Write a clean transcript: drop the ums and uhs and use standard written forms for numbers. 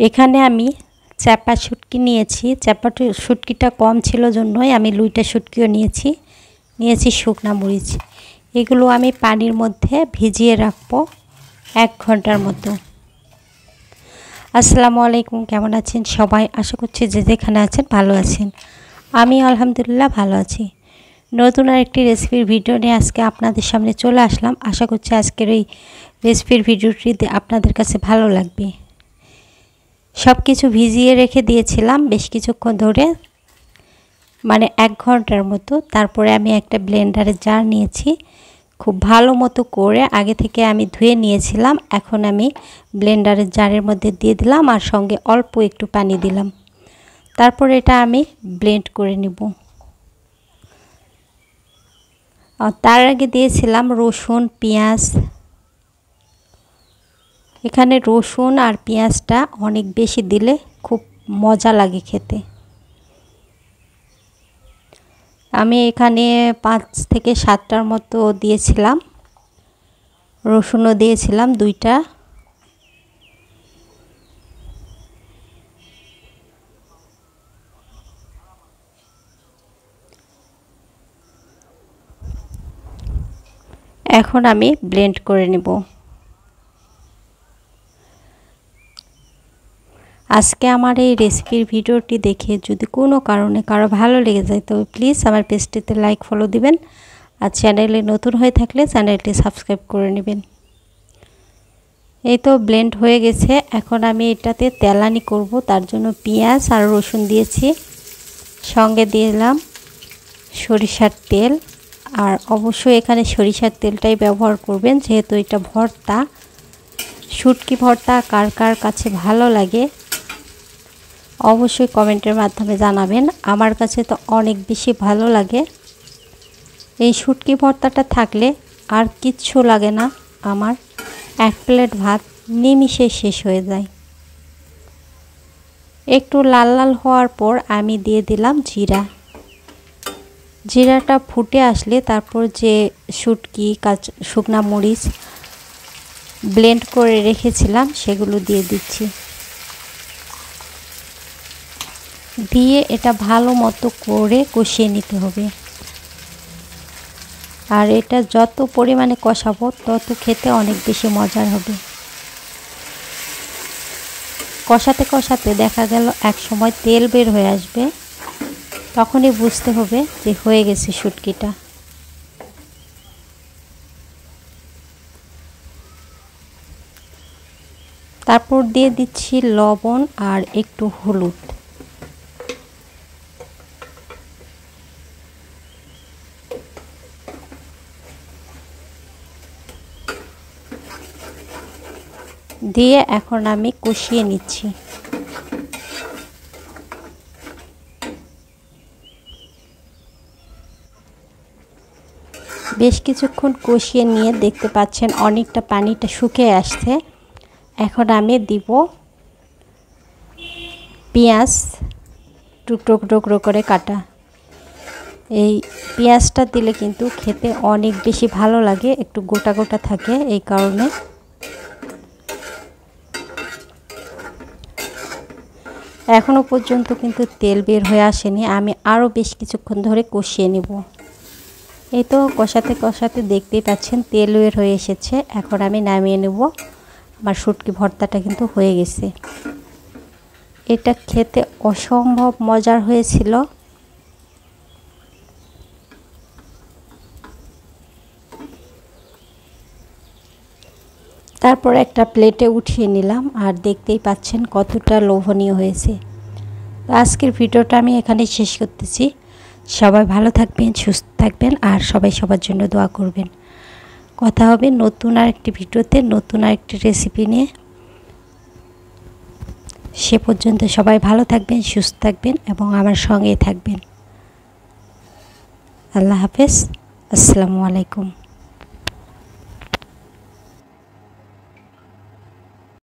এখানে আমি চাপা শুটকি নিয়েছি। চাপা শুটকিটা কম ছিল জন্যই আমি লুইটা শুটকিও নিয়েছি শুকনা মরিচ। এগুলো আমি পানির মধ্যে ভিজিয়ে রাখবো 1 ঘন্টার মতো। আসসালামু আলাইকুম, কেমন আছেন সবাই? আশা করছি যে যেখানে আছেন ভালো আছেন। আমি আলহামদুলিল্লাহ ভালো আছি। নতুন আরেকটি রেসিপির ভিডিও নিয়ে আজকে আপনাদের সামনে চলে আসলাম। আশা করছি আজকের এই রেসিপির ভিডিওটি আপনাদের কাছে ভালো লাগবে। সব কিছু ভিজিয়ে রেখে দিয়েছিলাম বেশ কিছুক্ষণ ধরে, মানে 1 ঘন্টার মতো। তারপরে আমি একটা ব্লেন্ডারের জার নিয়েছি, খুব ভালো মতো করে আগে থেকে আমি ধুয়ে নিয়েছিলাম। এখন আমি ব্লেন্ডারের জারের মধ্যে দিয়ে দিলাম আর সঙ্গে অল্প একটু পানি দিলাম। তারপরে এটা আমি ব্লেন্ড করে নেব। আর তার আগে দিয়েছিলাম রসুন, পেঁয়াজ। এখানে রসুন আর পেঁয়াজটা অনেক বেশি দিলে খুব মজা লাগে খেতে। আমি এখানে 5 থেকে 7টার মতো দিয়েছিলাম। রসুনও দিয়েছিলাম 2টা। এখন আমি ব্লেন্ড করে নেব। আজকে আমার এই রেসিপির ভিডিওটি দেখে যদি কোনো কারণে কারো ভালো লেগে যায় তবে প্লিজ আমার পেজটিতে লাইক ফলো দিবেন, আর চ্যানেলে নতুন হয়ে থাকলে চ্যানেলটি সাবস্ক্রাইব করে নেবেন। এই তো ব্লেন্ড হয়ে গেছে। এখন আমি এটাতে তেলানি করব, তার জন্য পেঁয়াজ আর রসুন দিয়েছি, সঙ্গে দিলাম সরিষার তেল। আর অবশ্যই এখানে সরিষার তেলটাই ব্যবহার করবেন, যেহেতু এটা ভর্তা। শুটকি ভর্তা কার কার কাছে ভালো লাগে অবশ্যই কমেন্টের মাধ্যমে জানাবেন। আমার কাছে তো অনেক বেশি ভালো লাগে। এই শুটকি ভর্তাটা থাকলে আর কিচ্ছু লাগে না, আমার 1 প্লেট ভাত নিমিষে শেষ হয়ে যায়। একটু লাল লাল হওয়ার পর আমি দিয়ে দিলাম জিরা। জিরাটা ফুটে আসলে তারপর যে শুটকি, শুকনা মরিচ ব্লেন্ড করে রেখেছিলাম সেগুলো দিয়ে দিচ্ছি। দিয়ে এটা ভালো মতো করে কষিয়ে নিতে হবে। আর এটা যত পরিমাণে কষাবো তত খেতে অনেক বেশি মজার হবে। কষাতে কষাতে দেখা গেল এক সময় তেল বের হয়ে আসবে, তখনই বুঝতে হবে যে হয়ে গেছে শুটকিটা। তারপর দিয়ে দিচ্ছি লবণ আর একটু হলুদ। দিয়ে এখন আমি কষিয়ে নিচ্ছি। বেশ কিছুক্ষণ কষিয়ে নিয়ে দেখতে পাচ্ছেন অনেকটা পানিটা শুকিয়ে আসছে। এখন আমি দিব পেঁয়াজ, টুকরো টুকরো করে কাটা। এই পেঁয়াজটা দিলে কিন্তু খেতে অনেক বেশি ভালো লাগে, একটু গোটা গোটা থাকে এই কারণে। এখনো পর্যন্ত কিন্তু তেল বের হয়ে আসেনি, আমি আরও বেশ কিছুক্ষণ ধরে কষিয়ে নেব। এই তো কষাতে কষাতে দেখতেই পাচ্ছেন তেল বের হয়ে এসেছে। এখন আমি নামিয়ে নেব। আমার শুটকি ভর্তাটা কিন্তু হয়ে গেছে। এটা খেতে অসম্ভব মজার হয়েছিল। তারপর একটা প্লেটে উঠিয়ে নিলাম, আর দেখতেই পাচ্ছেন কতটা লোভনীয় হয়েছে। আজকের ভিডিওটা আমি এখানে শেষ করতেছি। সবাই ভালো থাকবেন, সুস্থ থাকবেন, আর সবাই সবার জন্য দোয়া করবেন। কথা হবে নতুন আরেকটি ভিডিওতে, নতুন আরেকটি রেসিপি নিয়ে। সে পর্যন্ত সবাই ভালো থাকবেন, সুস্থ থাকবেন এবং আমার সঙ্গেই থাকবেন। আল্লাহ হাফেজ। আসসালামু আলাইকুম।